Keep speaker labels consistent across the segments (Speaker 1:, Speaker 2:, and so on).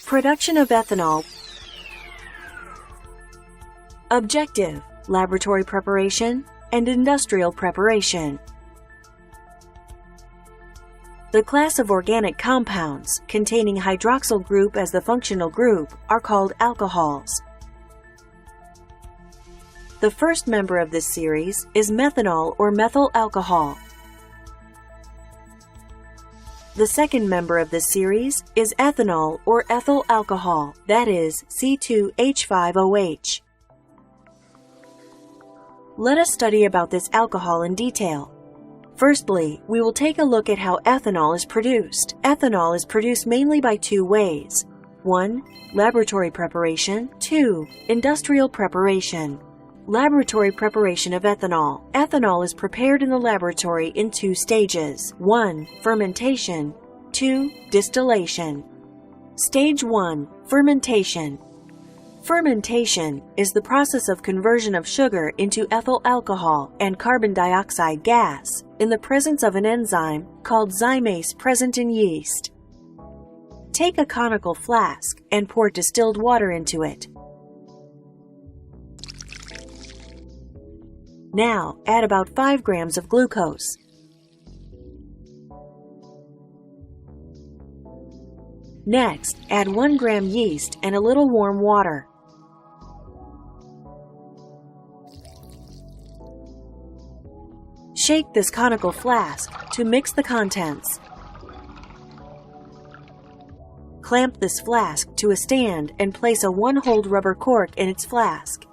Speaker 1: Production of ethanol. Objective: laboratory preparation and industrial preparation. The class of organic compounds containing hydroxyl group as the functional group are called alcohols. The first member of this series is methanol or methyl alcohol. The second member of this series is ethanol or ethyl alcohol, that is C2H5OH. Let us study about this alcohol in detail. Firstly, we will take a look at how ethanol is produced. Ethanol is produced mainly by two ways. 1. Laboratory preparation. 2. Industrial preparation. Laboratory preparation of ethanol. Ethanol is prepared in the laboratory in two stages. 1. Fermentation. 2. Distillation. Stage 1. Fermentation. Fermentation is the process of conversion of sugar into ethyl alcohol and carbon dioxide gas in the presence of an enzyme called zymase present in yeast. Take a conical flask and pour distilled water into it. Now, add about 5 grams of glucose. Next, add 1 gram yeast and a little warm water. Shake this conical flask to mix the contents. Clamp this flask to a stand and place a 1-holed rubber cork in its flask.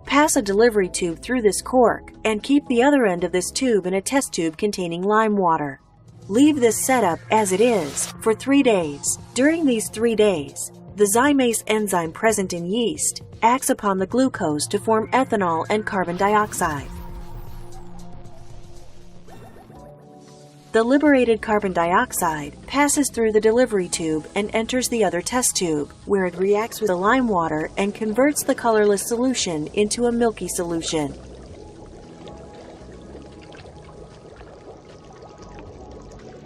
Speaker 1: Pass a delivery tube through this cork and keep the other end of this tube in a test tube containing lime water. Leave this setup as it is for 3 days. During these 3 days, the zymase enzyme present in yeast acts upon the glucose to form ethanol and carbon dioxide. The liberated carbon dioxide passes through the delivery tube and enters the other test tube, where it reacts with the lime water and converts the colorless solution into a milky solution.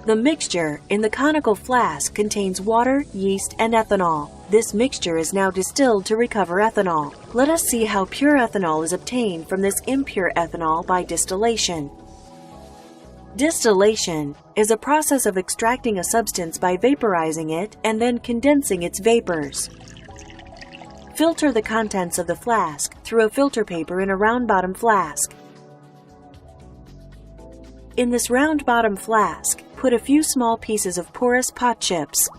Speaker 1: The mixture in the conical flask contains water, yeast, and ethanol. This mixture is now distilled to recover ethanol. Let us see how pure ethanol is obtained from this impure ethanol by distillation. Distillation is a process of extracting a substance by vaporizing it and then condensing its vapors. Filter the contents of the flask through a filter paper in a round-bottom flask. In this round-bottom flask, put a few small pieces of porous pot chips.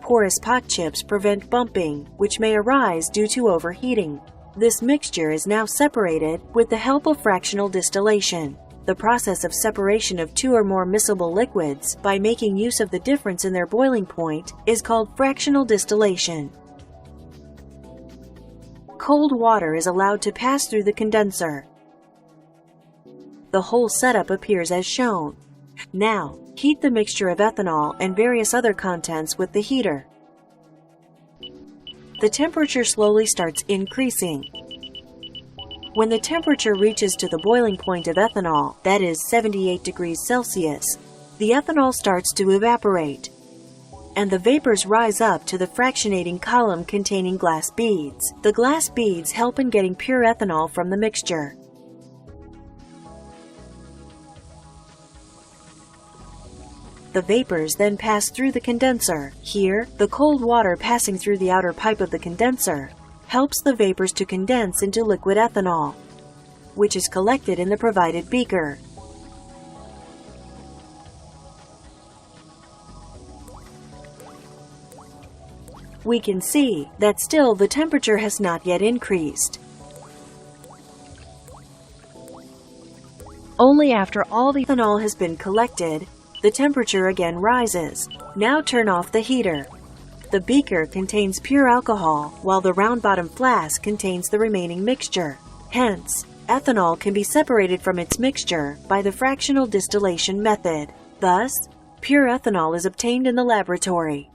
Speaker 1: Porous pot chips prevent bumping, which may arise due to overheating. This mixture is now separated with the help of fractional distillation. The process of separation of 2 or more miscible liquids by making use of the difference in their boiling point is called fractional distillation. Cold water is allowed to pass through the condenser. The whole setup appears as shown. Now, heat the mixture of ethanol and various other contents with the heater. The temperature slowly starts increasing. When the temperature reaches to the boiling point of ethanol, that is 78 degrees Celsius, the ethanol starts to evaporate, and the vapors rise up to the fractionating column containing glass beads. The glass beads help in getting pure ethanol from the mixture. The vapors then pass through the condenser. Here, the cold water passing through the outer pipe of the condenser helps the vapors to condense into liquid ethanol, which is collected in the provided beaker. We can see that still the temperature has not yet increased. Only after all the ethanol has been collected, the temperature again rises. Now turn off the heater. The beaker contains pure alcohol, while the round-bottom flask contains the remaining mixture. Hence, ethanol can be separated from its mixture by the fractional distillation method. Thus, pure ethanol is obtained in the laboratory.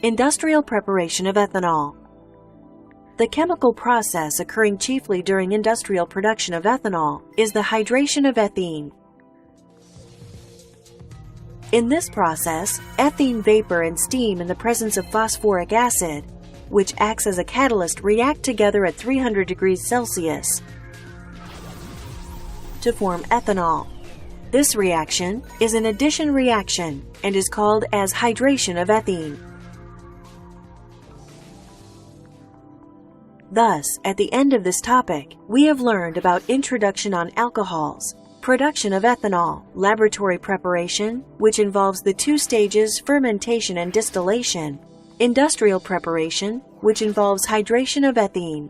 Speaker 1: Industrial preparation of ethanol. The chemical process occurring chiefly during industrial production of ethanol is the hydration of ethene. In this process, ethene vapor and steam in the presence of phosphoric acid, which acts as a catalyst, react together at 300 degrees Celsius to form ethanol. This reaction is an addition reaction and is called as hydration of ethene. Thus, at the end of this topic, we have learned about introduction on alcohols, production of ethanol, laboratory preparation, which involves the two stages fermentation and distillation, industrial preparation, which involves hydration of ethene.